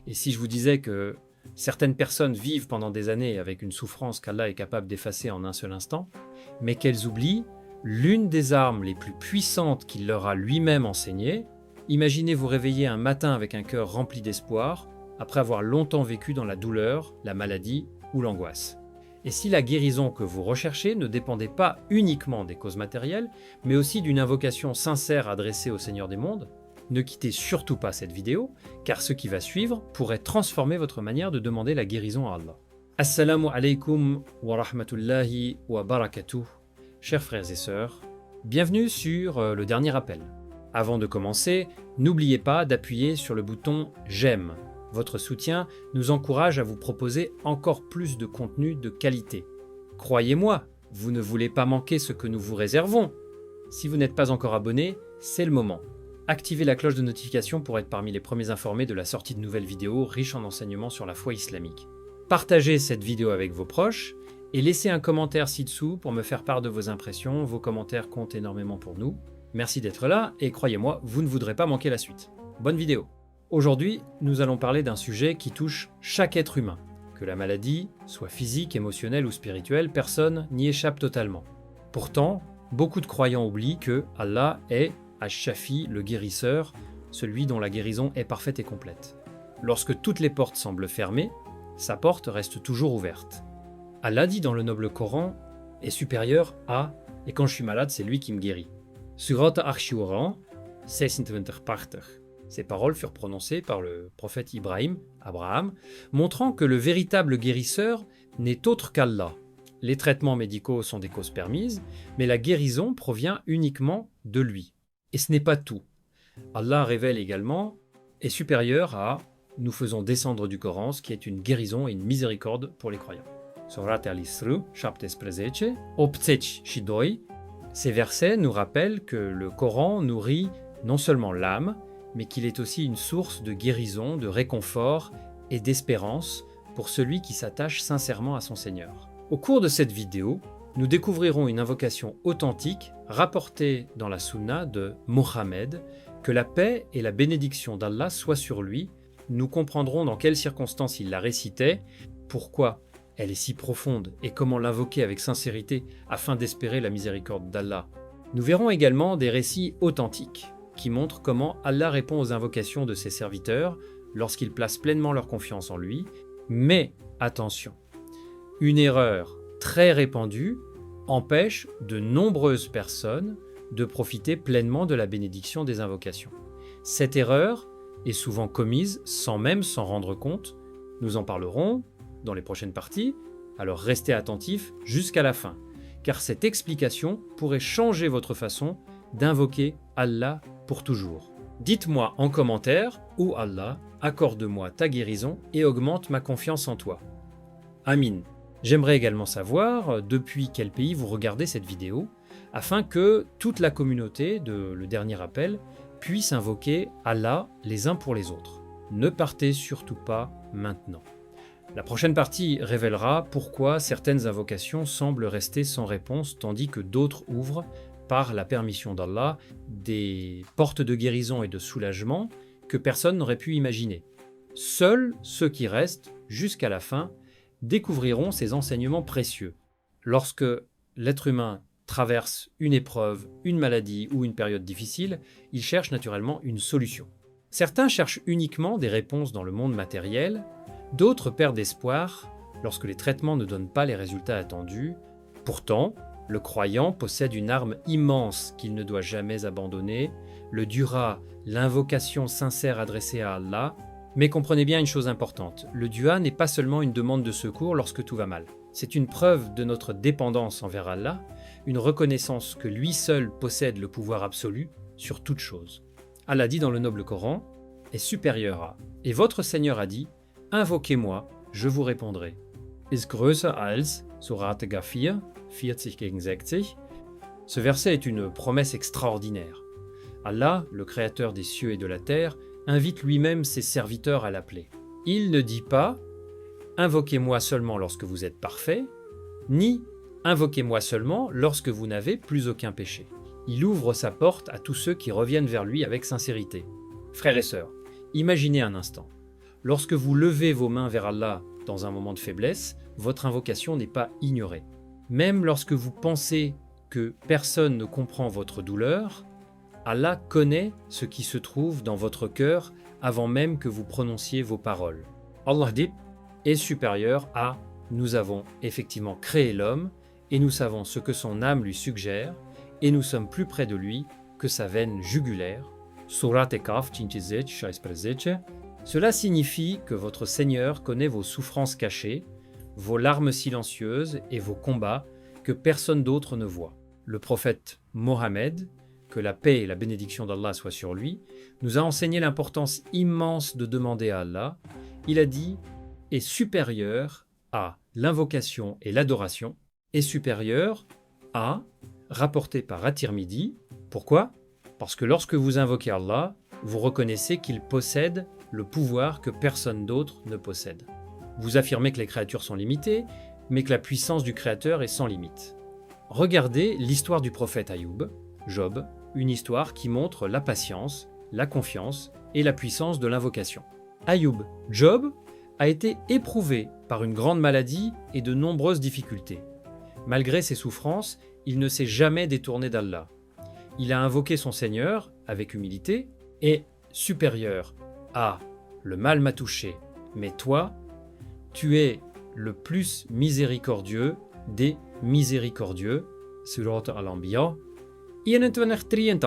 Et si je vous disais que certaines personnes vivent pendant des années avec une souffrance qu'Allah est capable d'effacer en un seul instant, mais qu'elles oublient l'une des armes les plus puissantes qu'il leur a lui-même enseignées, imaginez vous réveiller un matin avec un cœur rempli d'espoir, après avoir longtemps vécu dans la douleur, la maladie ou l'angoisse. Et si la guérison que vous recherchez ne dépendait pas uniquement des causes matérielles, mais aussi d'une invocation sincère adressée au Seigneur des mondes, ne quittez surtout pas cette vidéo, car ce qui va suivre pourrait transformer votre manière de demander la guérison à Allah. Assalamu alaikum wa rahmatullahi wa barakatuh. Chers frères et sœurs, bienvenue sur le dernier appel. Avant de commencer, n'oubliez pas d'appuyer sur le bouton « J'aime ». Votre soutien nous encourage à vous proposer encore plus de contenu de qualité. Croyez-moi, vous ne voulez pas manquer ce que nous vous réservons. Si vous n'êtes pas encore abonné, c'est le moment. Activez la cloche de notification pour être parmi les premiers informés de la sortie de nouvelles vidéos riches en enseignements sur la foi islamique. Partagez cette vidéo avec vos proches et laissez un commentaire ci-dessous pour me faire part de vos impressions. Vos commentaires comptent énormément pour nous. Merci d'être là et croyez-moi, vous ne voudrez pas manquer la suite. Bonne vidéo! Aujourd'hui, nous allons parler d'un sujet qui touche chaque être humain. Que la maladie, soit physique, émotionnelle ou spirituelle, personne n'y échappe totalement. Pourtant, beaucoup de croyants oublient que Allah est Ash-Shafi, le guérisseur, celui dont la guérison est parfaite et complète. Lorsque toutes les portes semblent fermées, sa porte reste toujours ouverte. Allah dit dans le noble Coran est supérieur à « et quand je suis malade, c'est lui qui me guérit ». Surat Ar-Shu'ara 26. Ces paroles furent prononcées par le prophète Abraham, montrant que le véritable guérisseur n'est autre qu'Allah. Les traitements médicaux sont des causes permises, mais la guérison provient uniquement de lui. Et ce n'est pas tout. Allah révèle également « est supérieur à « nous faisons descendre du Coran ce qui est une guérison et une miséricorde pour les croyants ». Surat Al-Isra, chapitre 13, Obtsech Shidoi. Ces versets nous rappellent que le Coran nourrit non seulement l'âme, mais qu'il est aussi une source de guérison, de réconfort et d'espérance pour celui qui s'attache sincèrement à son Seigneur. Au cours de cette vidéo, nous découvrirons une invocation authentique rapportée dans la Sunna de Mohammed, que la paix et la bénédiction d'Allah soient sur lui. Nous comprendrons dans quelles circonstances il la récitait, pourquoi elle est si profonde et comment l'invoquer avec sincérité afin d'espérer la miséricorde d'Allah. Nous verrons également des récits authentiques qui montrent comment Allah répond aux invocations de ses serviteurs lorsqu'ils placent pleinement leur confiance en lui. Mais attention, une erreur très répandue empêche de nombreuses personnes de profiter pleinement de la bénédiction des invocations. Cette erreur est souvent commise sans même s'en rendre compte. Nous en parlerons dans les prochaines parties, alors restez attentifs jusqu'à la fin, car cette explication pourrait changer votre façon d'invoquer Allah pour toujours. Dites-moi en commentaire « Ô Allah, accorde-moi ta guérison et augmente ma confiance en toi. » Amin. J'aimerais également savoir depuis quel pays vous regardez cette vidéo, afin que toute la communauté de Le Dernier Appel puisse invoquer Allah les uns pour les autres. Ne partez surtout pas maintenant. La prochaine partie révélera pourquoi certaines invocations semblent rester sans réponse tandis que d'autres ouvrent, par la permission d'Allah, des portes de guérison et de soulagement que personne n'aurait pu imaginer. Seuls ceux qui restent jusqu'à la fin découvriront ces enseignements précieux. Lorsque l'être humain traverse une épreuve, une maladie ou une période difficile, il cherche naturellement une solution. Certains cherchent uniquement des réponses dans le monde matériel, d'autres perdent espoir lorsque les traitements ne donnent pas les résultats attendus. Pourtant, le croyant possède une arme immense qu'il ne doit jamais abandonner, le dua, l'invocation sincère adressée à Allah. Mais comprenez bien une chose importante, le dua n'est pas seulement une demande de secours lorsque tout va mal. C'est une preuve de notre dépendance envers Allah, une reconnaissance que lui seul possède le pouvoir absolu sur toute chose. Allah dit dans le noble Coran, est supérieur à, et votre Seigneur a dit, invoquez-moi, je vous répondrai. Ist größer als, Surat Ghafir, 40-60. Ce verset est une promesse extraordinaire. Allah, le créateur des cieux et de la terre, invite lui-même ses serviteurs à l'appeler. Il ne dit pas « Invoquez-moi seulement lorsque vous êtes parfait », ni « Invoquez-moi seulement lorsque vous n'avez plus aucun péché ». Il ouvre sa porte à tous ceux qui reviennent vers lui avec sincérité. Frères et sœurs, imaginez un instant. lorsque vous levez vos mains vers Allah dans un moment de faiblesse, votre invocation n'est pas ignorée. Même lorsque vous pensez que personne ne comprend votre douleur, Allah connaît ce qui se trouve dans votre cœur avant même que vous prononciez vos paroles. Allah dit est supérieur à « Nous avons effectivement créé l'homme et nous savons ce que son âme lui suggère et nous sommes plus près de lui que sa veine jugulaire. » Surat Kaf 36. Cela signifie que votre Seigneur connaît vos souffrances cachées, vos larmes silencieuses et vos combats que personne d'autre ne voit. Le prophète Mohammed, que la paix et la bénédiction d'Allah soient sur lui, nous a enseigné l'importance immense de demander à Allah. Il a dit « est supérieur à l'invocation et l'adoration, est supérieur à » rapporté par At-Tirmidhi. Pourquoi ? Parce que lorsque vous invoquez Allah, vous reconnaissez qu'il possède le pouvoir que personne d'autre ne possède. Vous affirmez que les créatures sont limitées, mais que la puissance du Créateur est sans limite. Regardez l'histoire du prophète Ayoub, Job, une histoire qui montre la patience, la confiance et la puissance de l'invocation. Ayoub, Job, a été éprouvé par une grande maladie et de nombreuses difficultés. Malgré ses souffrances, il ne s'est jamais détourné d'Allah. Il a invoqué son Seigneur avec humilité et supérieur à « le mal m'a touché, mais toi, tu es le plus miséricordieux des miséricordieux » Surat Al-Anbiya 81.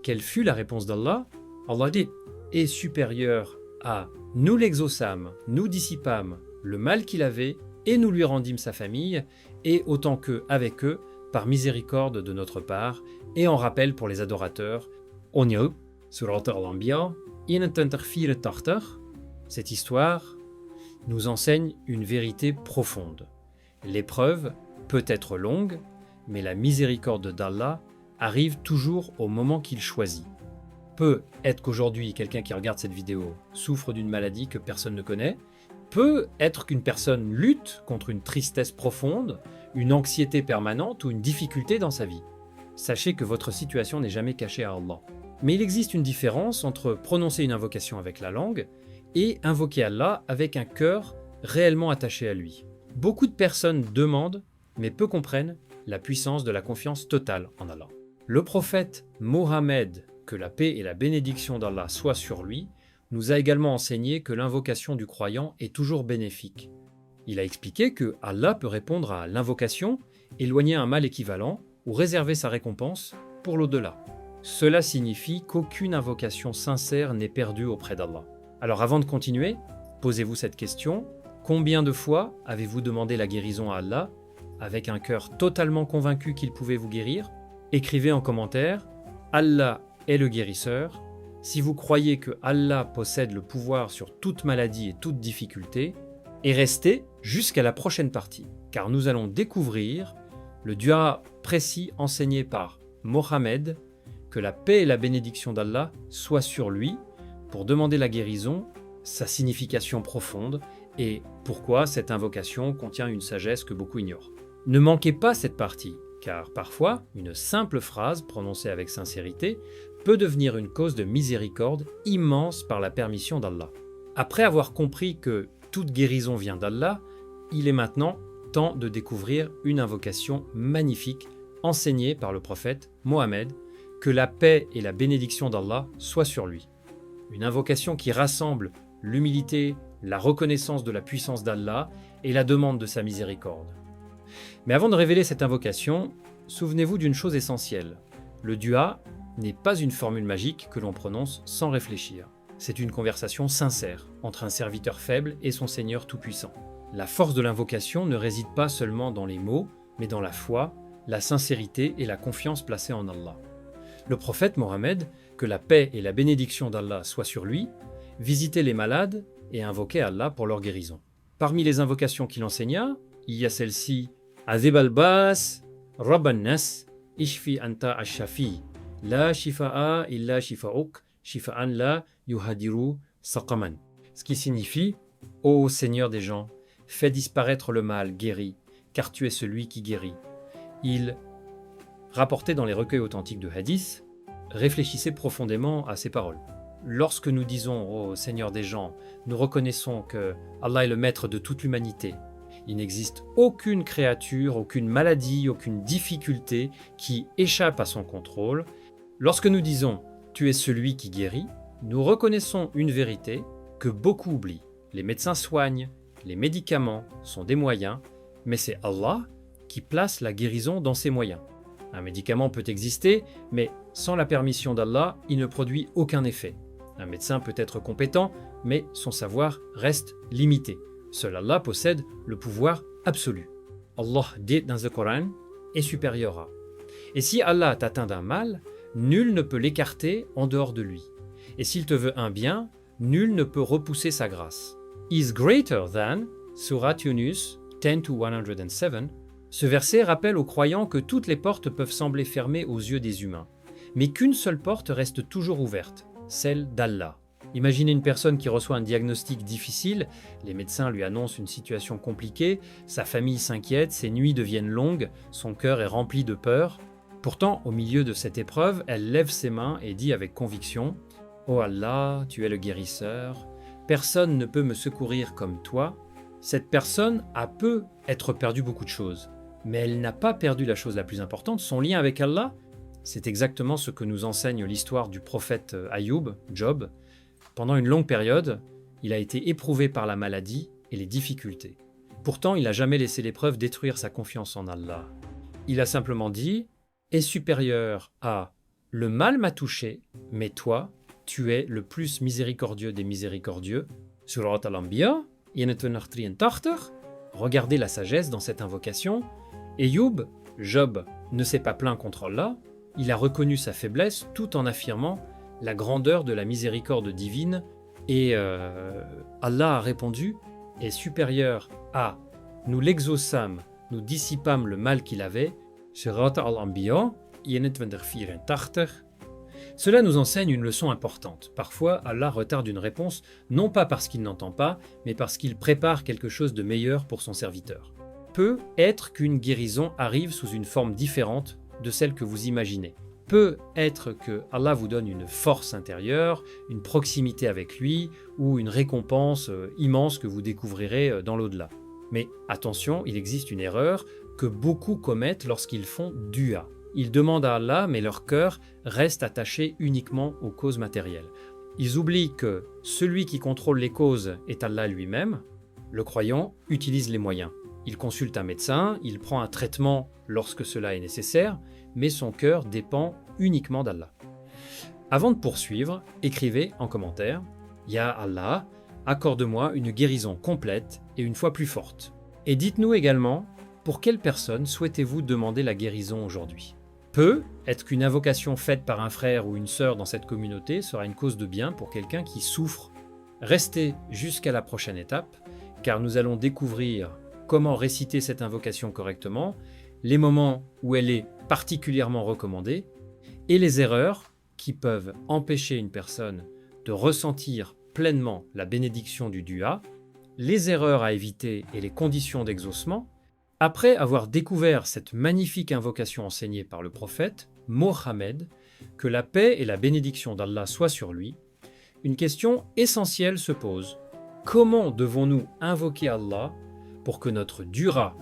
Quelle fut la réponse d'Allah ? Allah dit « est supérieur à « nous l'exaucâmes, nous dissipâmes le mal qu'il avait et nous lui rendîmes sa famille et autant qu'eux avec eux par miséricorde de notre part et en rappel pour les adorateurs. » Onyo, Surat Al-Anbiya 84. Cette histoire nous enseigne une vérité profonde. L'épreuve peut être longue, mais la miséricorde d'Allah arrive toujours au moment qu'il choisit. Peut être qu'aujourd'hui, quelqu'un qui regarde cette vidéo souffre d'une maladie que personne ne connaît. Peut être qu'une personne lutte contre une tristesse profonde, une anxiété permanente ou une difficulté dans sa vie. Sachez que votre situation n'est jamais cachée à Allah. Mais il existe une différence entre prononcer une invocation avec la langue et invoquer Allah avec un cœur réellement attaché à lui. Beaucoup de personnes demandent, mais peu comprennent, la puissance de la confiance totale en Allah. Le prophète Mohammed, que la paix et la bénédiction d'Allah soient sur lui, nous a également enseigné que l'invocation du croyant est toujours bénéfique. Il a expliqué que Allah peut répondre à l'invocation, éloigner un mal équivalent ou réserver sa récompense pour l'au-delà. Cela signifie qu'aucune invocation sincère n'est perdue auprès d'Allah. Alors avant de continuer, posez-vous cette question. Combien de fois avez-vous demandé la guérison à Allah avec un cœur totalement convaincu qu'il pouvait vous guérir ? Écrivez en commentaire « Allah est le guérisseur ». Si vous croyez que Allah possède le pouvoir sur toute maladie et toute difficulté, et restez jusqu'à la prochaine partie, car nous allons découvrir le dua précis enseigné par Mohammed, que la paix et la bénédiction d'Allah soient sur lui, pour demander la guérison, sa signification profonde, et pourquoi cette invocation contient une sagesse que beaucoup ignorent. Ne manquez pas cette partie, car parfois, une simple phrase prononcée avec sincérité peut devenir une cause de miséricorde immense par la permission d'Allah. Après avoir compris que toute guérison vient d'Allah, il est maintenant temps de découvrir une invocation magnifique enseignée par le prophète Mohammed, que la paix et la bénédiction d'Allah soient sur lui. Une invocation qui rassemble l'humilité, la reconnaissance de la puissance d'Allah et la demande de sa miséricorde. Mais avant de révéler cette invocation, souvenez-vous d'une chose essentielle. Le dua n'est pas une formule magique que l'on prononce sans réfléchir. C'est une conversation sincère entre un serviteur faible et son Seigneur tout-puissant. La force de l'invocation ne réside pas seulement dans les mots, mais dans la foi, la sincérité et la confiance placée en Allah. Le prophète Mohammed, que la paix et la bénédiction d'Allah soient sur lui, visitait les malades et invoquait Allah pour leur guérison. Parmi les invocations qu'il enseigna, il y a celle-ci « Azib al-Bas, Rabban Nas, Ishfi anta ash-Shafi, La shifa'a illa shifa'uk, shifa'an la yuhadiru saqaman » ce qui signifie « Ô Seigneur des gens, fais disparaître le mal, guéris, car tu es celui qui guérit. » Il, rapporté dans les recueils authentiques de hadith, réfléchissait profondément à ces paroles. lorsque nous disons au Seigneur des gens, nous reconnaissons que Allah est le maître de toute l'humanité. Il n'existe aucune créature, aucune maladie, aucune difficulté qui échappe à son contrôle. Lorsque nous disons « Tu es celui qui guérit », nous reconnaissons une vérité que beaucoup oublient. Les médecins soignent, les médicaments sont des moyens, mais c'est Allah qui place la guérison dans ses moyens. Un médicament peut exister, mais sans la permission d'Allah, il ne produit aucun effet. Un médecin peut être compétent, mais son savoir reste limité. Seul Allah possède le pouvoir absolu. Allah dit dans le Coran est supérieur à. Et si Allah t'atteint d'un mal, nul ne peut l'écarter en dehors de lui. Et s'il te veut un bien, nul ne peut repousser sa grâce. Is greater than, Surat Yunus 10-107. Ce verset rappelle aux croyants que toutes les portes peuvent sembler fermées aux yeux des humains, mais qu'une seule porte reste toujours ouverte, celle d'Allah. Imaginez une personne qui reçoit un diagnostic difficile, les médecins lui annoncent une situation compliquée, sa famille s'inquiète, ses nuits deviennent longues, son cœur est rempli de peur. Pourtant, au milieu de cette épreuve, elle lève ses mains et dit avec conviction « Oh Allah, tu es le guérisseur, personne ne peut me secourir comme toi ». Cette personne a peut être perdu beaucoup de choses, mais elle n'a pas perdu la chose la plus importante, son lien avec Allah. C'est exactement ce que nous enseigne l'histoire du prophète Ayoub, Job. Pendant une longue période, il a été éprouvé par la maladie et les difficultés. Pourtant, il n'a jamais laissé l'épreuve détruire sa confiance en Allah. Il a simplement dit « est supérieur à « le mal m'a touché, mais toi, tu es le plus miséricordieux des miséricordieux ». Surat Al-Anbiya, 183. Regardez la sagesse dans cette invocation. Ayoub, Job, ne s'est pas plaint contre Allah, il a reconnu sa faiblesse tout en affirmant la grandeur de la miséricorde divine et Allah a répondu « est supérieur à nous l'exaucâmes, nous dissipâmes le mal qu'il avait » Surat Al-Anbiya 184. Cela nous enseigne une leçon importante. Parfois, Allah retarde une réponse, non pas parce qu'il n'entend pas, mais parce qu'il prépare quelque chose de meilleur pour son serviteur. Peut être qu'une guérison arrive sous une forme différente de celle que vous imaginez. Peut être que Allah vous donne une force intérieure, une proximité avec lui, ou une récompense immense que vous découvrirez dans l'au-delà. Mais attention, il existe une erreur que beaucoup commettent lorsqu'ils font dua. Ils demandent à Allah, mais leur cœur reste attaché uniquement aux causes matérielles. Ils oublient que celui qui contrôle les causes est Allah lui-même. Le croyant utilise les moyens. Il consulte un médecin, il prend un traitement lorsque cela est nécessaire, mais son cœur dépend uniquement d'Allah. Avant de poursuivre, écrivez en commentaire « Ya Allah, accorde-moi une guérison complète et une fois plus forte ». Et dites-nous également pour quelle personne souhaitez-vous demander la guérison aujourd'hui. Peut être qu'une invocation faite par un frère ou une sœur dans cette communauté sera une cause de bien pour quelqu'un qui souffre. Restez jusqu'à la prochaine étape, car nous allons découvrir comment réciter cette invocation correctement, les moments où elle est particulièrement recommandée, et les erreurs qui peuvent empêcher une personne de ressentir pleinement la bénédiction du dua, les erreurs à éviter et les conditions d'exaucement. Après avoir découvert cette magnifique invocation enseignée par le prophète, Mohammed, que la paix et la bénédiction d'Allah soient sur lui, une question essentielle se pose. Comment devons-nous invoquer Allah pour que notre dua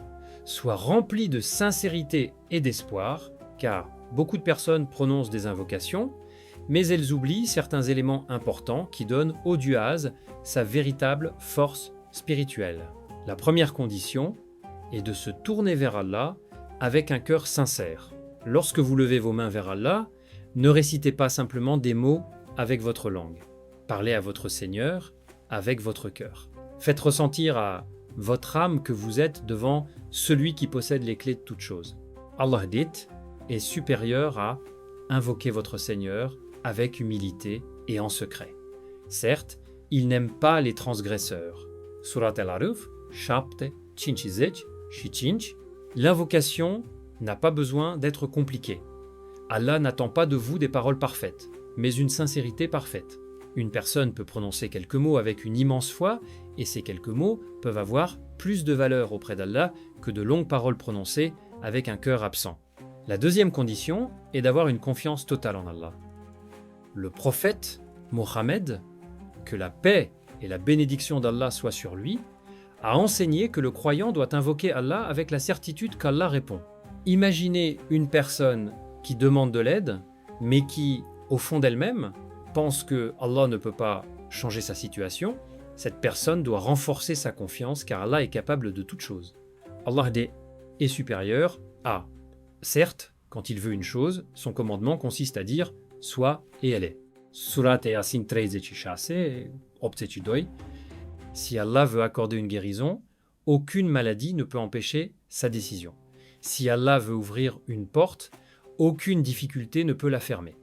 soit rempli de sincérité et d'espoir, car beaucoup de personnes prononcent des invocations, mais elles oublient certains éléments importants qui donnent au duaz sa véritable force spirituelle. La première condition est de se tourner vers Allah avec un cœur sincère. Lorsque vous levez vos mains vers Allah, ne récitez pas simplement des mots avec votre langue. Parlez à votre Seigneur avec votre cœur. Faites ressentir à votre âme que vous êtes devant celui qui possède les clés de toutes choses. Allah dit est supérieur à invoquer votre Seigneur avec humilité et en secret. Certes, il n'aime pas les transgresseurs. Surat Al-Araf, chapitre 5, l'invocation n'a pas besoin d'être compliquée. Allah n'attend pas de vous des paroles parfaites, mais une sincérité parfaite. Une personne peut prononcer quelques mots avec une immense foi, et ces quelques mots peuvent avoir plus de valeur auprès d'Allah que de longues paroles prononcées avec un cœur absent. La deuxième condition est d'avoir une confiance totale en Allah. Le prophète Mohammed, que la paix et la bénédiction d'Allah soient sur lui, a enseigné que le croyant doit invoquer Allah avec la certitude qu'Allah répond. Imaginez une personne qui demande de l'aide, mais qui, au fond d'elle-même, pense que Allah ne peut pas changer sa situation. Cette personne doit renforcer sa confiance car Allah est capable de toute chose. Allah est supérieur à. Certes, quand il veut une chose, son commandement consiste à dire « soit et elle est ». Surat Yasin 13, option 2. Si Allah veut accorder une guérison, aucune maladie ne peut empêcher sa décision. Si Allah veut ouvrir une porte, aucune difficulté ne peut la fermer.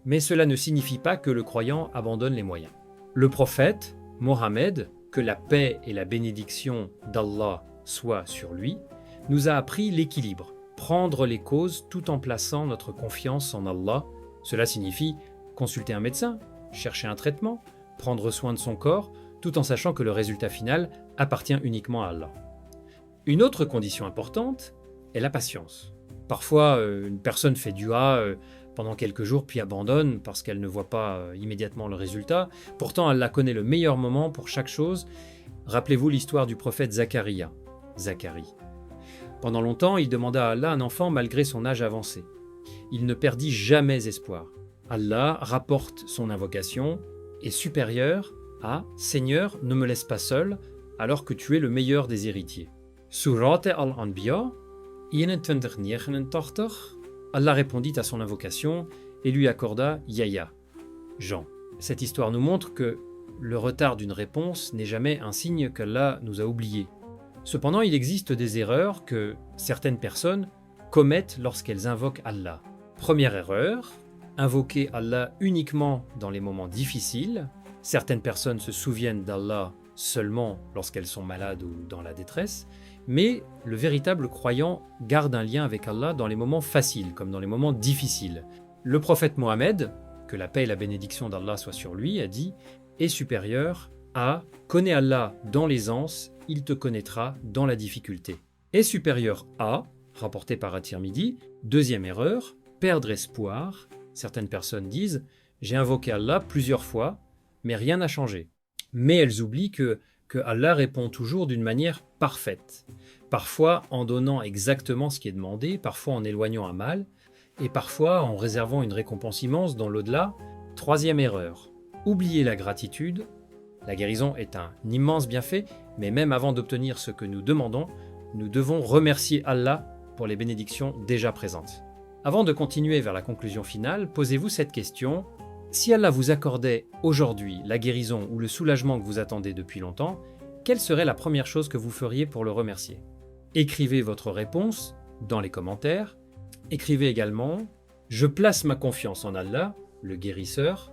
Mais cela ne signifie pas que le croyant abandonne les moyens. Le prophète, Mohammed, que la paix et la bénédiction d'Allah soient sur lui, nous a appris l'équilibre, prendre les causes tout en plaçant notre confiance en Allah. Cela signifie consulter un médecin, chercher un traitement, prendre soin de son corps, tout en sachant que le résultat final appartient uniquement à Allah. Une autre condition importante est la patience. Parfois, une personne fait dua pendant quelques jours puis abandonne parce qu'elle ne voit pas immédiatement le résultat. Pourtant, Allah connaît le meilleur moment pour chaque chose. Rappelez-vous l'histoire du prophète Zacharie. Pendant longtemps, il demanda à Allah un enfant malgré son âge avancé. Il ne perdit jamais espoir. Allah rapporte son invocation est supérieure à « Seigneur, ne me laisse pas seul alors que tu es le meilleur des héritiers ». Surat al-Anbiya 21-89, Allah répondit à son invocation et lui accorda Yahya, Jean. Cette histoire nous montre que le retard d'une réponse n'est jamais un signe qu'Allah nous a oubliés. Cependant, il existe des erreurs que certaines personnes commettent lorsqu'elles invoquent Allah. Première erreur, invoquer Allah uniquement dans les moments difficiles. Certaines personnes se souviennent d'Allah seulement lorsqu'elles sont malades ou dans la détresse, mais le véritable croyant garde un lien avec Allah dans les moments faciles comme dans les moments difficiles. Le prophète Mohammed, que la paix et la bénédiction d'Allah soient sur lui, a dit « est supérieur à « connais Allah dans l'aisance, il te connaîtra dans la difficulté ». Est supérieur à, rapporté par At-Tirmidhi, deuxième erreur, perdre espoir. Certaines personnes disent « j'ai invoqué Allah plusieurs fois, mais rien n'a changé ». Mais elles oublient que Allah répond toujours d'une manière parfaite. Parfois en donnant exactement ce qui est demandé, parfois en éloignant un mal, et parfois en réservant une récompense immense dans l'au-delà. Troisième erreur, oublier la gratitude. La guérison est un immense bienfait, mais même avant d'obtenir ce que nous demandons, nous devons remercier Allah pour les bénédictions déjà présentes. Avant de continuer vers la conclusion finale, posez-vous cette question. Si Allah vous accordait aujourd'hui la guérison ou le soulagement que vous attendez depuis longtemps, quelle serait la première chose que vous feriez pour le remercier? Écrivez votre réponse dans les commentaires. Écrivez également « Je place ma confiance en Allah, le guérisseur »,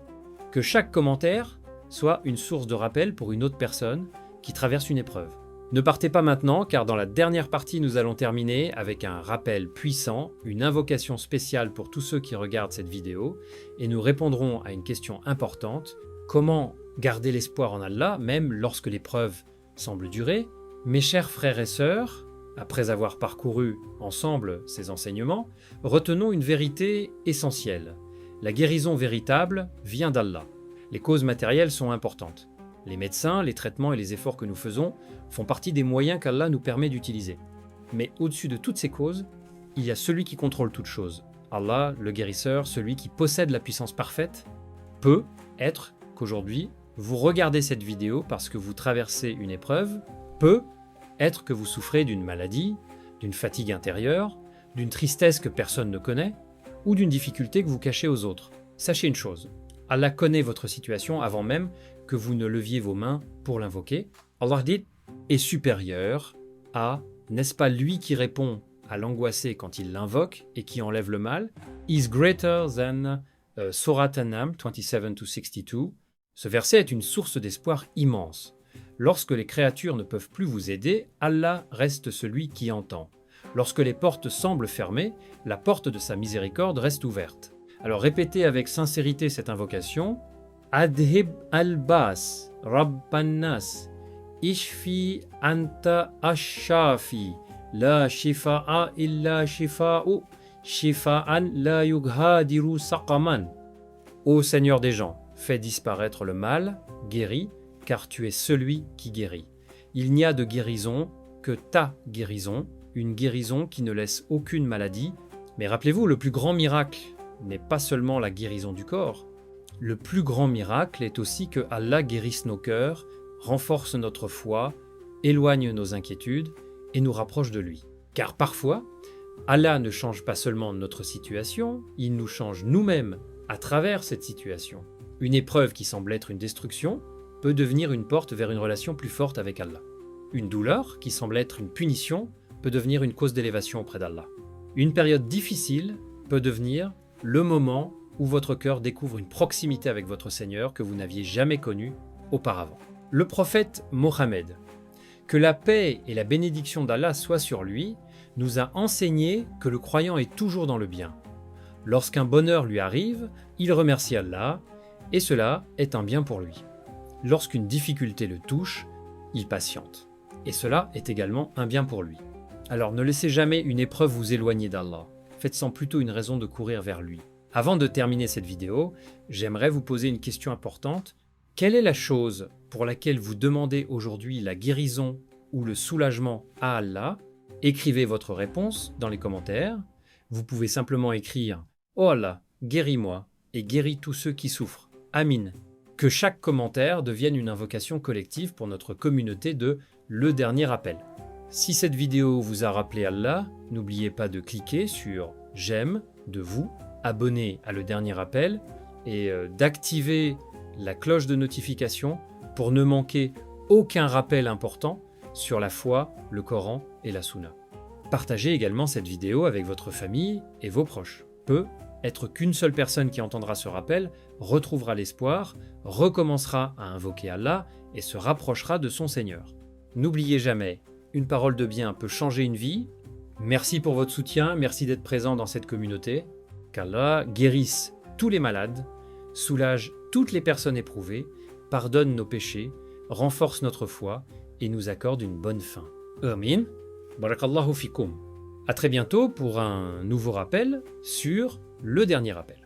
que chaque commentaire soit une source de rappel pour une autre personne qui traverse une épreuve. Ne partez pas maintenant car dans la dernière partie nous allons terminer avec un rappel puissant, une invocation spéciale pour tous ceux qui regardent cette vidéo et nous répondrons à une question importante, comment garder l'espoir en Allah même lorsque l'épreuve semble durer? Mes chers frères et sœurs, après avoir parcouru ensemble ces enseignements, retenons une vérité essentielle. La guérison véritable vient d'Allah. Les causes matérielles sont importantes. Les médecins, les traitements et les efforts que nous faisons font partie des moyens qu'Allah nous permet d'utiliser. Mais au-dessus de toutes ces causes, il y a celui qui contrôle toutes choses. Allah, le guérisseur, celui qui possède la puissance parfaite, peut être qu'aujourd'hui, vous regardez cette vidéo parce que vous traversez une épreuve, peut être que vous souffrez d'une maladie, d'une fatigue intérieure, d'une tristesse que personne ne connaît, ou d'une difficulté que vous cachez aux autres. Sachez une chose, Allah connaît votre situation avant même que vous ne leviez vos mains pour l'invoquer. Allah dit est supérieur à, n'est-ce pas lui qui répond à l'angoissé quand il l'invoque et qui enlève le mal? Is greater than Surat An-Naml 27-62. Ce verset est une source d'espoir immense. Lorsque les créatures ne peuvent plus vous aider, Allah reste celui qui entend. Lorsque les portes semblent fermées, la porte de sa miséricorde reste ouverte. Alors répétez avec sincérité cette invocation. Adhib al-Bas, Rabbannas, Ishfi anta ash-shafi, la shifa'a illa shifa'u, shifa'an la yughadiru saqaman. Ô Seigneur des gens, fais disparaître le mal, guéris, car tu es celui qui guérit. Il n'y a de guérison que ta guérison, une guérison qui ne laisse aucune maladie. Mais rappelez-vous, le plus grand miracle n'est pas seulement la guérison du corps. Le plus grand miracle est aussi que Allah guérisse nos cœurs, renforce notre foi, éloigne nos inquiétudes et nous rapproche de lui. Car parfois, Allah ne change pas seulement notre situation, il nous change nous-mêmes à travers cette situation. Une épreuve qui semble être une destruction peut devenir une porte vers une relation plus forte avec Allah. Une douleur qui semble être une punition peut devenir une cause d'élévation auprès d'Allah. Une période difficile peut devenir le moment où votre cœur découvre une proximité avec votre Seigneur que vous n'aviez jamais connue auparavant. Le prophète Mohammed, que la paix et la bénédiction d'Allah soient sur lui, nous a enseigné que le croyant est toujours dans le bien. Lorsqu'un bonheur lui arrive, il remercie Allah, et cela est un bien pour lui. Lorsqu'une difficulté le touche, il patiente, et cela est également un bien pour lui. Alors ne laissez jamais une épreuve vous éloigner d'Allah, faites-en plutôt une raison de courir vers lui. Avant de terminer cette vidéo, j'aimerais vous poser une question importante. Quelle est la chose pour laquelle vous demandez aujourd'hui la guérison ou le soulagement à Allah? Écrivez votre réponse dans les commentaires. Vous pouvez simplement écrire « Oh Allah, guéris-moi et guéris tous ceux qui souffrent. Amin ». Que chaque commentaire devienne une invocation collective pour notre communauté de « Le Dernier Appel ». Si cette vidéo vous a rappelé Allah, n'oubliez pas de cliquer sur « J'aime » de vous, abonner à Le Dernier Appel et d'activer la cloche de notification pour ne manquer aucun rappel important sur la foi, le Coran et la Sunna. Partagez également cette vidéo avec votre famille et vos proches. Peut être qu'une seule personne qui entendra ce rappel retrouvera l'espoir, recommencera à invoquer Allah et se rapprochera de son Seigneur. N'oubliez jamais, une parole de bien peut changer une vie. Merci pour votre soutien, merci d'être présent dans cette communauté. Qu'Allah guérisse tous les malades, soulage toutes les personnes éprouvées, pardonne nos péchés, renforce notre foi et nous accorde une bonne fin. Amin. Barakallahu fikum. À très bientôt pour un nouveau rappel sur Le Dernier Appel.